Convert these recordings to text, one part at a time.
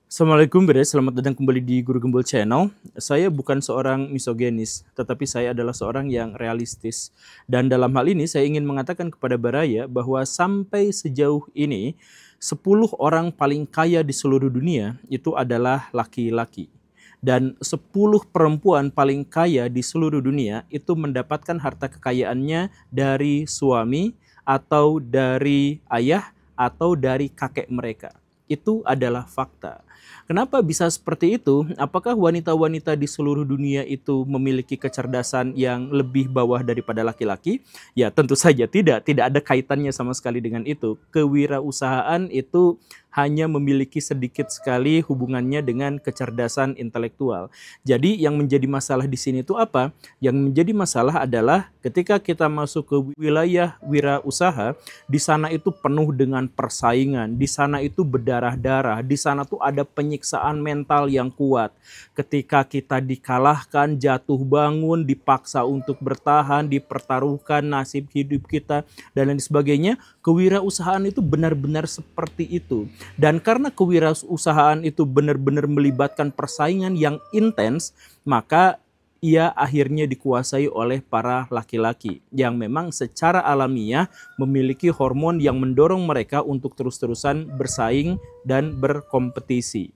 Assalamualaikum Bre, selamat datang kembali di Guru Gembul Channel. Saya bukan seorang misogenis, tetapi saya adalah seorang yang realistis. Dan dalam hal ini saya ingin mengatakan kepada Baraya bahwa sampai sejauh ini 10 orang paling kaya di seluruh dunia itu adalah laki-laki. Dan 10 perempuan paling kaya di seluruh dunia itu mendapatkan harta kekayaannya dari suami atau dari ayah atau dari kakek mereka. Itu adalah fakta. Kenapa bisa seperti itu? Apakah wanita-wanita di seluruh dunia itu memiliki kecerdasan yang lebih bawah daripada laki-laki? Ya, tentu saja tidak. Tidak ada kaitannya sama sekali dengan itu. Kewirausahaan itu hanya memiliki sedikit sekali hubungannya dengan kecerdasan intelektual. Jadi yang menjadi masalah di sini itu apa? Yang menjadi masalah adalah ketika kita masuk ke wilayah wirausaha, di sana itu penuh dengan persaingan, di sana itu berdarah-darah, di sana tuh ada penyiksaan mental yang kuat. Ketika kita dikalahkan, jatuh bangun, dipaksa untuk bertahan, dipertaruhkan nasib hidup kita, dan lain sebagainya, kewirausahaan itu benar-benar seperti itu. Dan karena kewirausahaan itu benar-benar melibatkan persaingan yang intens, maka ia akhirnya dikuasai oleh para laki-laki yang memang secara alamiah memiliki hormon yang mendorong mereka untuk terus-terusan bersaing dan berkompetisi.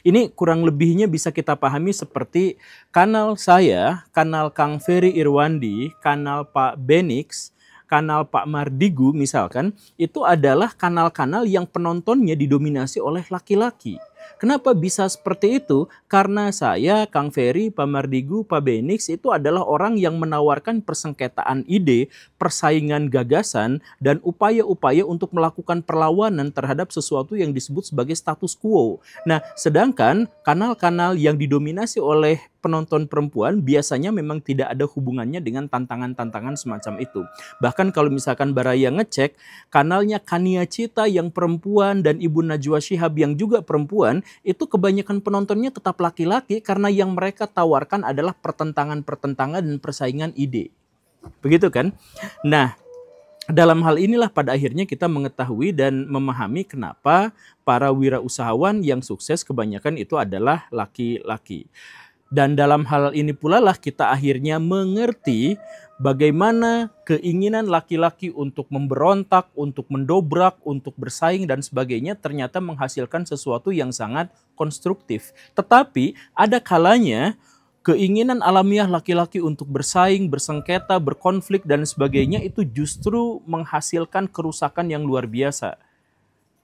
Ini kurang lebihnya bisa kita pahami seperti kanal saya, kanal Kang Ferry Irwandi, kanal Pak Benix, kanal Pak Mardigu misalkan, itu adalah kanal-kanal yang penontonnya didominasi oleh laki-laki. Kenapa bisa seperti itu? Karena saya, Kang Ferry, Pak Mardigu, Pak Benix itu adalah orang yang menawarkan persengketaan ide, persaingan gagasan, dan upaya-upaya untuk melakukan perlawanan terhadap sesuatu yang disebut sebagai status quo. Nah, sedangkan kanal-kanal yang didominasi oleh penonton perempuan biasanya memang tidak ada hubungannya dengan tantangan-tantangan semacam itu. Bahkan kalau misalkan Baraya ngecek, kanalnya Kania Cita yang perempuan dan Ibu Najwa Shihab yang juga perempuan, itu kebanyakan penontonnya tetap laki-laki karena yang mereka tawarkan adalah pertentangan-pertentangan dan persaingan ide. Begitu kan? Nah, dalam hal inilah pada akhirnya kita mengetahui dan memahami kenapa para wirausahawan yang sukses kebanyakan itu adalah laki-laki. Dan dalam hal ini pula lah kita akhirnya mengerti bagaimana keinginan laki-laki untuk memberontak, untuk mendobrak, untuk bersaing dan sebagainya ternyata menghasilkan sesuatu yang sangat konstruktif. Tetapi ada kalanya keinginan alamiah laki-laki untuk bersaing, bersengketa, berkonflik dan sebagainya itu justru menghasilkan kerusakan yang luar biasa.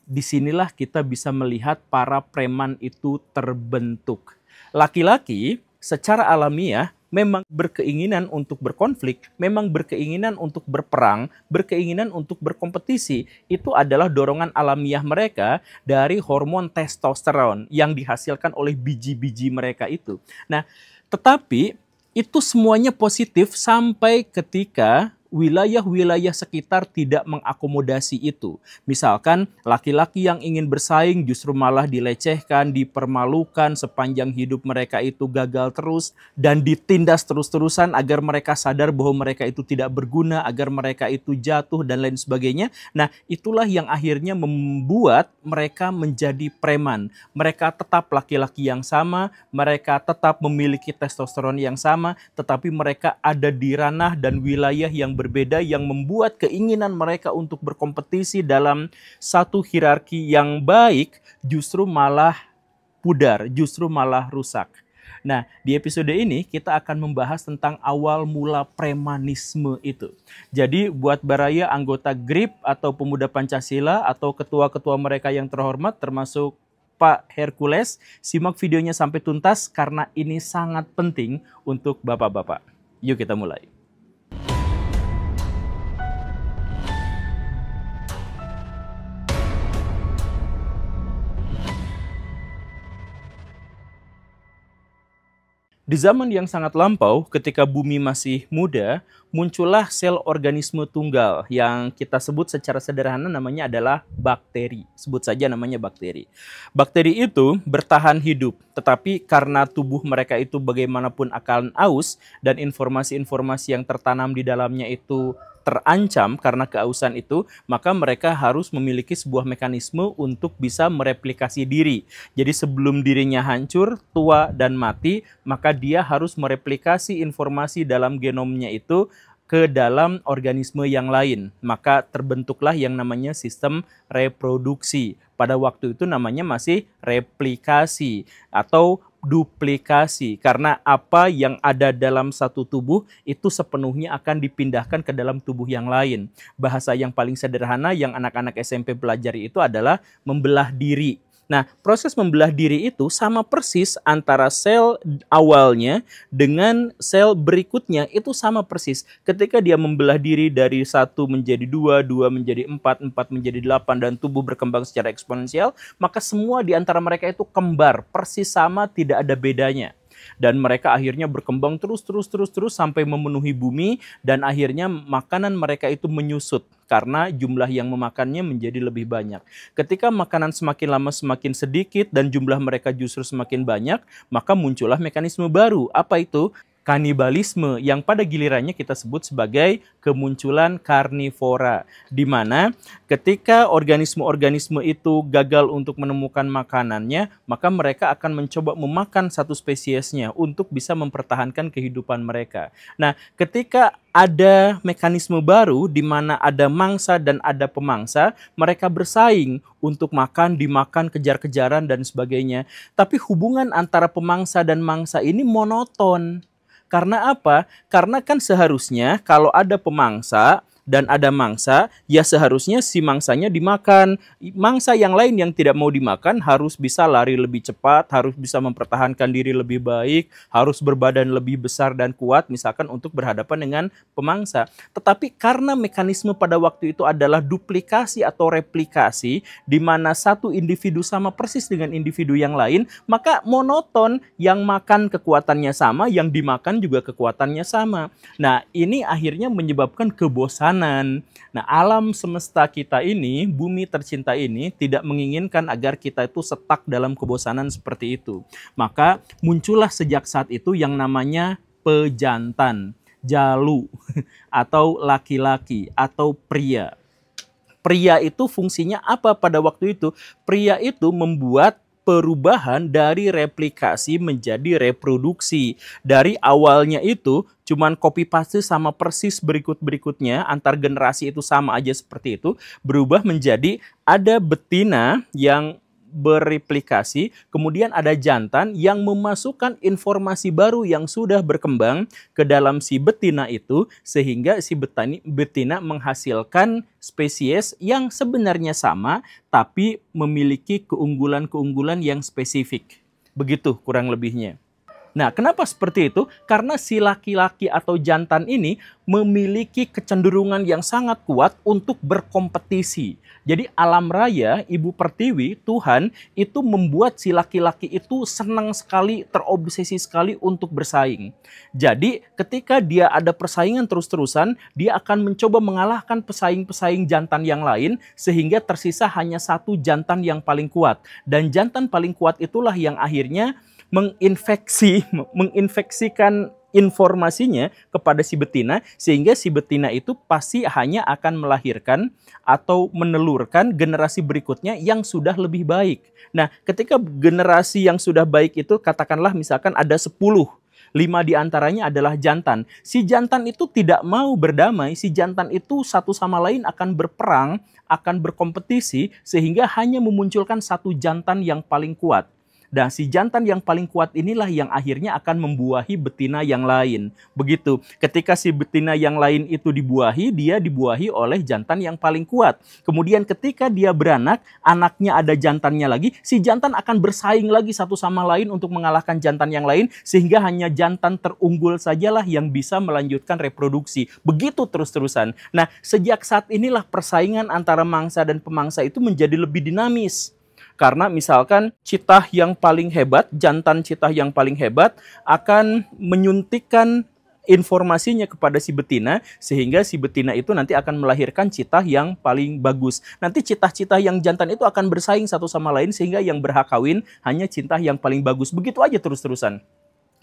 Disinilah kita bisa melihat para preman itu terbentuk. Laki-laki secara alamiah memang berkeinginan untuk berkonflik, memang berkeinginan untuk berperang, berkeinginan untuk berkompetisi. Itu adalah dorongan alamiah mereka dari hormon testosteron yang dihasilkan oleh biji-biji mereka itu. Nah, tetapi itu semuanya positif sampai ketika wilayah-wilayah sekitar tidak mengakomodasi itu. Misalkan laki-laki yang ingin bersaing justru malah dilecehkan, dipermalukan, sepanjang hidup mereka itu gagal terus dan ditindas terus-terusan agar mereka sadar bahwa mereka itu tidak berguna, agar mereka itu jatuh dan lain sebagainya. Nah, itulah yang akhirnya membuat mereka menjadi preman. Mereka tetap laki-laki yang sama, mereka tetap memiliki testosteron yang sama, tetapi mereka ada di ranah dan wilayah yang berbeda yang membuat keinginan mereka untuk berkompetisi dalam satu hierarki yang baik justru malah pudar, justru malah rusak. Nah, di episode ini kita akan membahas tentang awal mula premanisme itu. Jadi buat Baraya anggota GRIP atau Pemuda Pancasila atau ketua-ketua mereka yang terhormat termasuk Pak Hercules, simak videonya sampai tuntas karena ini sangat penting untuk bapak-bapak. Yuk kita mulai. Di zaman yang sangat lampau, ketika bumi masih muda, muncullah sel organisme tunggal yang kita sebut secara sederhana namanya adalah bakteri. Sebut saja namanya bakteri. Bakteri itu bertahan hidup, tetapi karena tubuh mereka itu bagaimanapun akan aus dan informasi-informasi yang tertanam di dalamnya itu terancam karena keausan itu, maka mereka harus memiliki sebuah mekanisme untuk bisa mereplikasi diri. Jadi sebelum dirinya hancur, tua, dan mati, maka dia harus mereplikasi informasi dalam genomnya itu ke dalam organisme yang lain. Maka terbentuklah yang namanya sistem reproduksi. Pada waktu itu namanya masih replikasi atau duplikasi, karena apa yang ada dalam satu tubuh itu sepenuhnya akan dipindahkan ke dalam tubuh yang lain. Bahasa yang paling sederhana yang anak-anak SMP pelajari itu adalah membelah diri. Nah, proses membelah diri itu sama persis antara sel awalnya dengan sel berikutnya, itu sama persis. Ketika dia membelah diri dari 1 menjadi 2, 2 menjadi 4, 4 menjadi 8, dan tubuh berkembang secara eksponensial, maka semua di antara mereka itu kembar, persis sama, tidak ada bedanya. Dan mereka akhirnya berkembang terus sampai memenuhi bumi, dan akhirnya makanan mereka itu menyusut karena jumlah yang memakannya menjadi lebih banyak. Ketika makanan semakin lama semakin sedikit dan jumlah mereka justru semakin banyak, maka muncullah mekanisme baru. Apa itu? Kanibalisme, yang pada gilirannya kita sebut sebagai kemunculan karnivora, di mana ketika organisme-organisme itu gagal untuk menemukan makanannya, maka mereka akan mencoba memakan satu spesiesnya untuk bisa mempertahankan kehidupan mereka. Nah, ketika ada mekanisme baru di mana ada mangsa dan ada pemangsa, mereka bersaing untuk makan, dimakan, kejar-kejaran, dan sebagainya. Tapi hubungan antara pemangsa dan mangsa ini monoton. Karena apa? Karena kan seharusnya kalau ada pemangsa dan ada mangsa, ya seharusnya si mangsanya dimakan. Mangsa yang lain yang tidak mau dimakan harus bisa lari lebih cepat, harus bisa mempertahankan diri lebih baik, harus berbadan lebih besar dan kuat, misalkan untuk berhadapan dengan pemangsa. Tetapi karena mekanisme pada waktu itu adalah duplikasi atau replikasi, di mana satu individu sama persis dengan individu yang lain, maka monoton, yang makan kekuatannya sama, yang dimakan juga kekuatannya sama. Nah, ini akhirnya menyebabkan kebosanan. Nah, alam semesta kita ini, bumi tercinta ini, tidak menginginkan agar kita itu stuck dalam kebosanan seperti itu. Maka muncullah sejak saat itu yang namanya pejantan, jalu, atau laki-laki, atau pria. Pria itu fungsinya apa pada waktu itu? Pria itu membuat perubahan dari replikasi menjadi reproduksi. Dari awalnya itu cuman copy paste sama persis berikut-berikutnya, antar generasi itu sama aja seperti itu, berubah menjadi ada betina yang bereplikasi, kemudian ada jantan yang memasukkan informasi baru yang sudah berkembang ke dalam si betina itu, sehingga si betina menghasilkan spesies yang sebenarnya sama, tapi memiliki keunggulan-keunggulan yang spesifik. Begitu kurang lebihnya. Nah, kenapa seperti itu? Karena si laki-laki atau jantan ini memiliki kecenderungan yang sangat kuat untuk berkompetisi. Jadi alam raya, Ibu Pertiwi, Tuhan, itu membuat si laki-laki itu senang sekali, terobsesi sekali untuk bersaing. Jadi ketika dia ada persaingan terus-terusan, dia akan mencoba mengalahkan pesaing-pesaing jantan yang lain, sehingga tersisa hanya satu jantan yang paling kuat. Dan jantan paling kuat itulah yang akhirnya menginfeksikan informasinya kepada si betina, sehingga si betina itu pasti hanya akan melahirkan atau menelurkan generasi berikutnya yang sudah lebih baik. Nah, ketika generasi yang sudah baik itu, katakanlah misalkan ada 10, 5 diantaranya adalah jantan. Si jantan itu tidak mau berdamai, si jantan itu satu sama lain akan berperang, akan berkompetisi, sehingga hanya memunculkan satu jantan yang paling kuat. Dan si jantan yang paling kuat inilah yang akhirnya akan membuahi betina yang lain. Begitu, ketika si betina yang lain itu dibuahi, dia dibuahi oleh jantan yang paling kuat. Kemudian ketika dia beranak, anaknya ada jantannya lagi, si jantan akan bersaing lagi satu sama lain untuk mengalahkan jantan yang lain, sehingga hanya jantan terunggul sajalah yang bisa melanjutkan reproduksi. Begitu terus-terusan. Nah, sejak saat inilah persaingan antara mangsa dan pemangsa itu menjadi lebih dinamis. Karena misalkan citah yang paling hebat, jantan citah yang paling hebat akan menyuntikkan informasinya kepada si betina, sehingga si betina itu nanti akan melahirkan citah yang paling bagus. Nanti citah-citah yang jantan itu akan bersaing satu sama lain, sehingga yang berhak kawin hanya citah yang paling bagus. Begitu aja terus-terusan.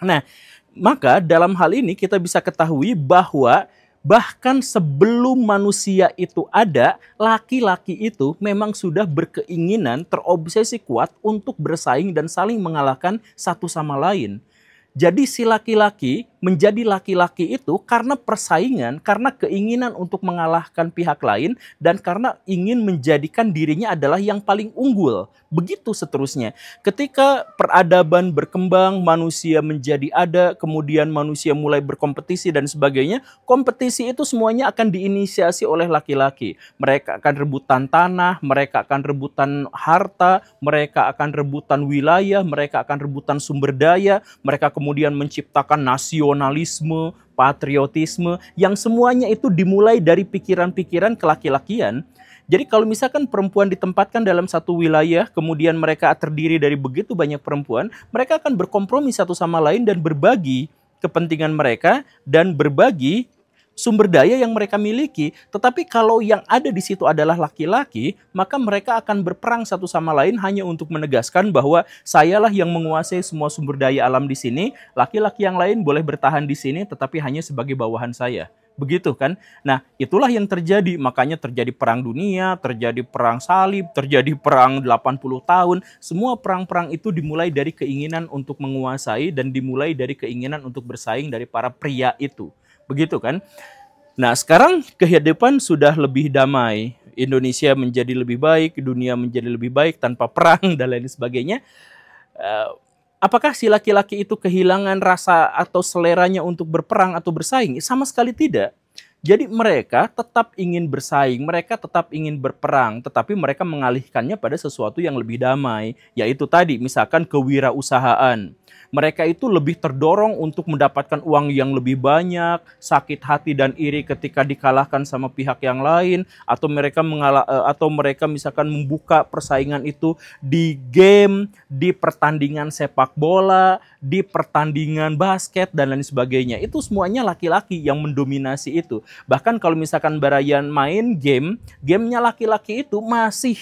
Nah, maka dalam hal ini kita bisa ketahui bahwa Bahkan sebelum manusia itu ada, laki-laki itu memang sudah berkeinginan, terobsesi kuat untuk bersaing dan saling mengalahkan satu sama lain. Jadi si laki-laki menjadi laki-laki itu karena persaingan, karena keinginan untuk mengalahkan pihak lain, dan karena ingin menjadikan dirinya adalah yang paling unggul. Begitu seterusnya. Ketika peradaban berkembang, manusia menjadi ada, kemudian manusia mulai berkompetisi dan sebagainya, kompetisi itu semuanya akan diinisiasi oleh laki-laki. Mereka akan rebutan tanah, mereka akan rebutan harta, mereka akan rebutan wilayah, mereka akan rebutan sumber daya, mereka kemudian menciptakan nasionalisme, patriotisme, yang semuanya itu dimulai dari pikiran-pikiran kelaki-lakian. Jadi kalau misalkan perempuan ditempatkan dalam satu wilayah, kemudian mereka terdiri dari begitu banyak perempuan, mereka akan berkompromi satu sama lain dan berbagi kepentingan mereka dan berbagi sumber daya yang mereka miliki. Tetapi kalau yang ada di situ adalah laki-laki, maka mereka akan berperang satu sama lain hanya untuk menegaskan bahwa sayalah yang menguasai semua sumber daya alam di sini, laki-laki yang lain boleh bertahan di sini tetapi hanya sebagai bawahan saya. Begitu kan? Nah, itulah yang terjadi. Makanya terjadi perang dunia, terjadi perang salib, terjadi perang 80 tahun. Semua perang-perang itu dimulai dari keinginan untuk menguasai dan dimulai dari keinginan untuk bersaing dari para pria itu. Begitu kan? Nah, sekarang kehidupan sudah lebih damai. Indonesia menjadi lebih baik, dunia menjadi lebih baik tanpa perang dan lain sebagainya. Apakah si laki-laki itu kehilangan rasa atau seleranya untuk berperang atau bersaing? Sama sekali tidak. Jadi mereka tetap ingin bersaing, mereka tetap ingin berperang, tetapi mereka mengalihkannya pada sesuatu yang lebih damai, yaitu tadi misalkan kewirausahaan. Mereka itu lebih terdorong untuk mendapatkan uang yang lebih banyak, sakit hati dan iri ketika dikalahkan sama pihak yang lain, atau mereka misalkan membuka persaingan itu di game, di pertandingan sepak bola, di pertandingan basket dan lain sebagainya. Itu semuanya laki-laki yang mendominasi itu. Bahkan kalau misalkan Barayan main gamenya laki-laki itu masih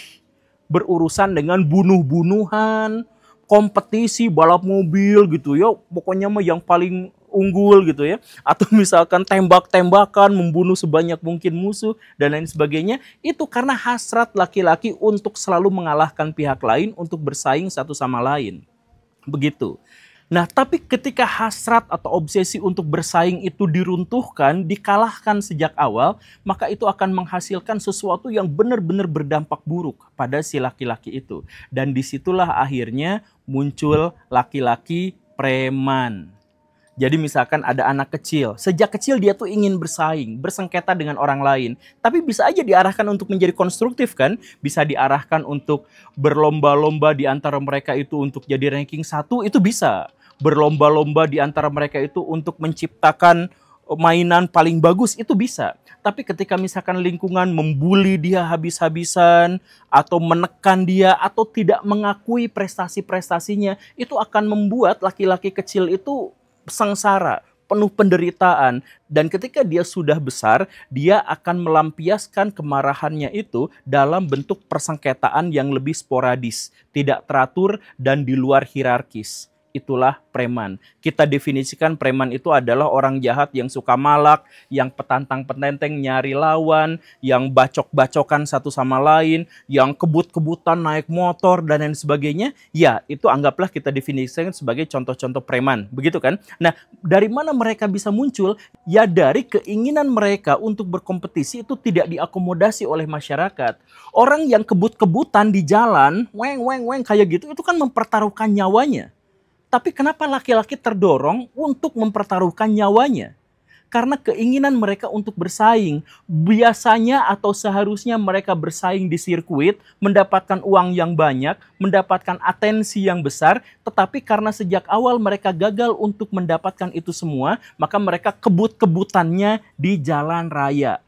berurusan dengan bunuh-bunuhan, kompetisi balap mobil gitu ya, pokoknya mah yang paling unggul gitu ya, atau misalkan tembak-tembakan, membunuh sebanyak mungkin musuh dan lain sebagainya. Itu karena hasrat laki-laki untuk selalu mengalahkan pihak lain, untuk bersaing satu sama lain. Begitu. Nah, tapi ketika hasrat atau obsesi untuk bersaing itu diruntuhkan, dikalahkan sejak awal, maka itu akan menghasilkan sesuatu yang benar-benar berdampak buruk pada si laki-laki itu. Dan disitulah akhirnya muncul laki-laki preman. Jadi misalkan ada anak kecil, sejak kecil dia tuh ingin bersaing, bersengketa dengan orang lain. Tapi bisa aja diarahkan untuk menjadi konstruktif kan? Bisa diarahkan untuk berlomba-lomba di antara mereka itu untuk jadi ranking 1, itu bisa. Berlomba-lomba di antara mereka itu untuk menciptakan mainan paling bagus, itu bisa. Tapi ketika misalkan lingkungan membuli dia habis-habisan, atau menekan dia, atau tidak mengakui prestasi-prestasinya, itu akan membuat laki-laki kecil itu sengsara, penuh penderitaan. Dan ketika dia sudah besar, dia akan melampiaskan kemarahannya itu dalam bentuk persengketaan yang lebih sporadis, tidak teratur dan di luar hierarkis. Itulah preman. Kita definisikan preman itu adalah orang jahat yang suka malak, yang petantang-petenteng nyari lawan, yang bacok-bacokan satu sama lain, yang kebut-kebutan naik motor dan lain sebagainya. Ya, itu anggaplah kita definisikan sebagai contoh-contoh preman. Begitu kan? Nah, dari mana mereka bisa muncul? Ya dari keinginan mereka untuk berkompetisi itu tidak diakomodasi oleh masyarakat. Orang yang kebut-kebutan di jalan, weng kayak gitu, itu kan mempertaruhkan nyawanya. Tapi kenapa laki-laki terdorong untuk mempertaruhkan nyawanya? Karena keinginan mereka untuk bersaing. Biasanya atau seharusnya mereka bersaing di sirkuit, mendapatkan uang yang banyak, mendapatkan atensi yang besar, tetapi karena sejak awal mereka gagal untuk mendapatkan itu semua, maka mereka kebut-kebutannya di jalan raya.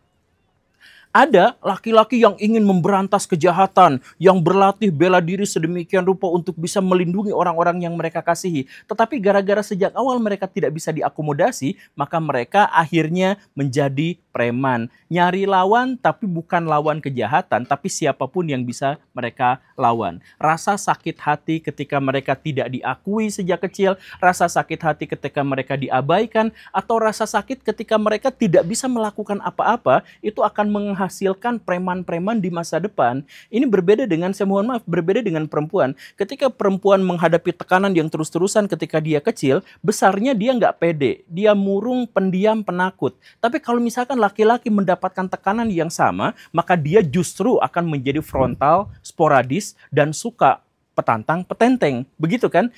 Ada laki-laki yang ingin memberantas kejahatan, yang berlatih bela diri sedemikian rupa untuk bisa melindungi orang-orang yang mereka kasihi. Tetapi gara-gara sejak awal mereka tidak bisa diakomodasi, maka mereka akhirnya menjadi preman. Nyari lawan tapi bukan lawan kejahatan, tapi siapapun yang bisa mereka lawan. Rasa sakit hati ketika mereka tidak diakui sejak kecil, rasa sakit hati ketika mereka diabaikan, atau rasa sakit ketika mereka tidak bisa melakukan apa-apa, itu akan menghasilkan preman-preman di masa depan. Ini berbeda dengan, saya mohon maaf, berbeda dengan perempuan. Ketika perempuan menghadapi tekanan yang terus-terusan ketika dia kecil, besarnya dia nggak pede. Dia murung, pendiam, penakut. Tapi kalau misalkan laki-laki mendapatkan tekanan yang sama, maka dia justru akan menjadi frontal, sporadis, dan suka petantang, petenteng. Begitu kan?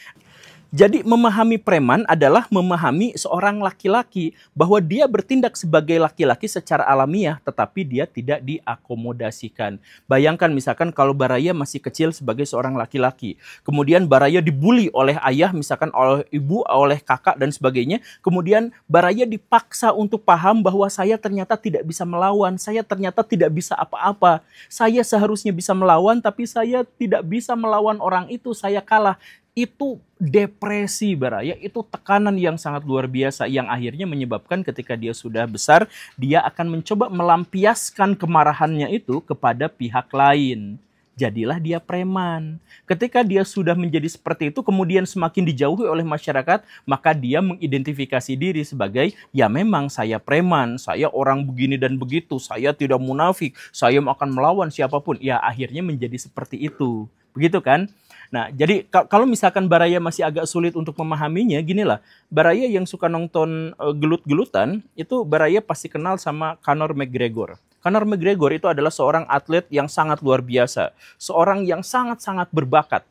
Jadi memahami preman adalah memahami seorang laki-laki bahwa dia bertindak sebagai laki-laki secara alamiah tetapi dia tidak diakomodasikan. Bayangkan misalkan kalau Baraya masih kecil sebagai seorang laki-laki. Kemudian Baraya dibully oleh ayah, misalkan oleh ibu, oleh kakak dan sebagainya. Kemudian Baraya dipaksa untuk paham bahwa saya ternyata tidak bisa melawan. Saya ternyata tidak bisa apa-apa. Saya seharusnya bisa melawan tapi saya tidak bisa melawan orang itu. Saya kalah. Itu depresi Baraya, itu tekanan yang sangat luar biasa yang akhirnya menyebabkan ketika dia sudah besar, dia akan mencoba melampiaskan kemarahannya itu kepada pihak lain. Jadilah dia preman. Ketika dia sudah menjadi seperti itu, kemudian semakin dijauhi oleh masyarakat, maka dia mengidentifikasi diri sebagai, ya memang saya preman, saya orang begini dan begitu, saya tidak munafik, saya akan melawan siapapun. Ya akhirnya menjadi seperti itu. Begitu kan? Nah, jadi kalau misalkan Baraya masih agak sulit untuk memahaminya, ginilah. Baraya yang suka nonton gelut-gelutan, itu Baraya pasti kenal sama Conor McGregor. Conor McGregor itu adalah seorang atlet yang sangat luar biasa. Seorang yang sangat-sangat berbakat.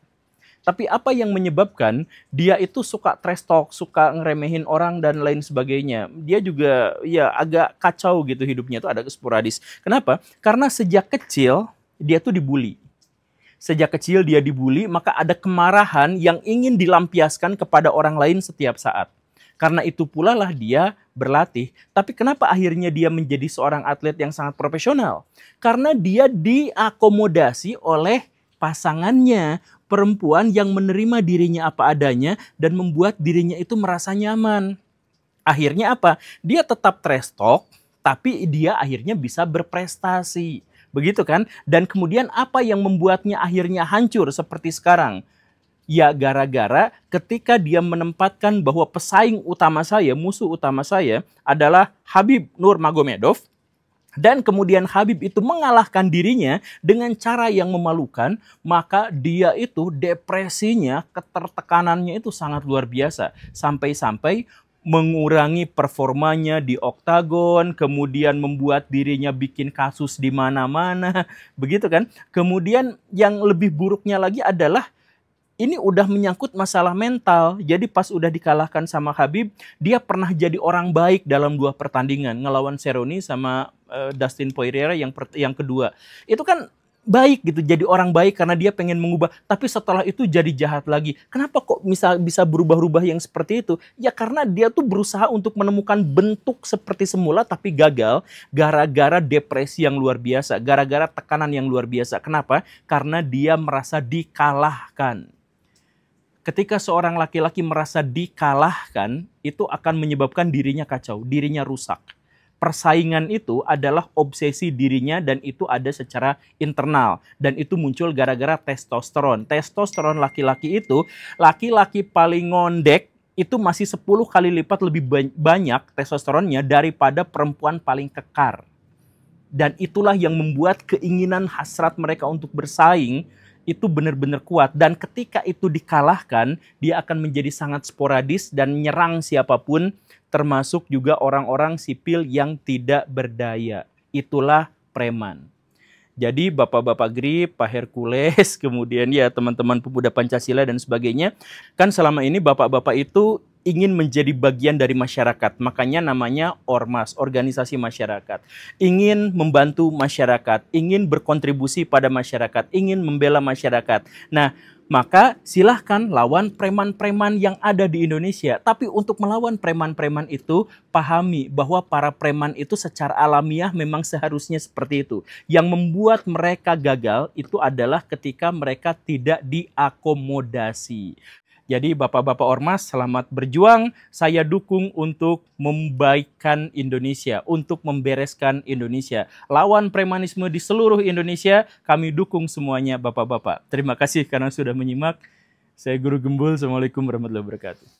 Tapi apa yang menyebabkan dia itu suka trash talk, suka ngeremehin orang dan lain sebagainya. Dia juga ya agak kacau gitu hidupnya, itu agak sporadis. Kenapa? Karena sejak kecil dia tuh dibully. Sejak kecil dia dibully, maka ada kemarahan yang ingin dilampiaskan kepada orang lain setiap saat. Karena itu pula lah dia berlatih. Tapi kenapa akhirnya dia menjadi seorang atlet yang sangat profesional? Karena dia diakomodasi oleh pasangannya, perempuan yang menerima dirinya apa adanya dan membuat dirinya itu merasa nyaman. Akhirnya apa? Dia tetap trash talk, tapi dia akhirnya bisa berprestasi. Begitu kan? Dan kemudian apa yang membuatnya akhirnya hancur seperti sekarang? Ya gara-gara ketika dia menempatkan bahwa pesaing utama saya, musuh utama saya adalah Khabib Nurmagomedov. Dan kemudian Khabib itu mengalahkan dirinya dengan cara yang memalukan, maka dia itu depresinya, ketertekanannya itu sangat luar biasa. Sampai-sampai mengurangi performanya di oktagon, kemudian membuat dirinya bikin kasus di mana-mana, begitu kan? Kemudian yang lebih buruknya lagi adalah ini udah menyangkut masalah mental. Jadi pas udah dikalahkan sama Khabib, dia pernah jadi orang baik dalam 2 pertandingan, ngelawan Cerrone sama Dustin Poirier yang kedua. Itu kan baik gitu, jadi orang baik karena dia pengen mengubah, tapi setelah itu jadi jahat lagi. Kenapa kok bisa berubah-ubah yang seperti itu? Ya karena dia tuh berusaha untuk menemukan bentuk seperti semula tapi gagal gara-gara depresi yang luar biasa, gara-gara tekanan yang luar biasa. Kenapa? Karena dia merasa dikalahkan. Ketika seorang laki-laki merasa dikalahkan, itu akan menyebabkan dirinya kacau, dirinya rusak. Persaingan itu adalah obsesi dirinya dan itu ada secara internal. Dan itu muncul gara-gara testosteron. Testosteron laki-laki itu, laki-laki paling ngondek itu masih 10 kali lipat lebih banyak testosteronnya daripada perempuan paling kekar. Dan itulah yang membuat keinginan hasrat mereka untuk bersaing itu benar-benar kuat. Dan ketika itu dikalahkan, dia akan menjadi sangat sporadis dan menyerang siapapun, termasuk juga orang-orang sipil yang tidak berdaya. Itulah preman. Jadi Bapak-Bapak Grip, Pak Hercules, kemudian ya teman-teman pemuda Pancasila dan sebagainya, kan selama ini Bapak-Bapak itu ingin menjadi bagian dari masyarakat. Makanya namanya ormas, organisasi masyarakat. Ingin membantu masyarakat, ingin berkontribusi pada masyarakat, ingin membela masyarakat. Nah, maka silahkan lawan preman-preman yang ada di Indonesia. Tapi untuk melawan preman-preman itu, pahami bahwa para preman itu secara alamiah memang seharusnya seperti itu. Yang membuat mereka gagal itu adalah ketika mereka tidak diakomodasi. Jadi Bapak-Bapak Ormas, selamat berjuang. Saya dukung untuk membaikkan Indonesia, untuk membereskan Indonesia. Lawan premanisme di seluruh Indonesia, kami dukung semuanya Bapak-Bapak. Terima kasih karena sudah menyimak. Saya Guru Gembul, Assalamualaikum warahmatullahi wabarakatuh.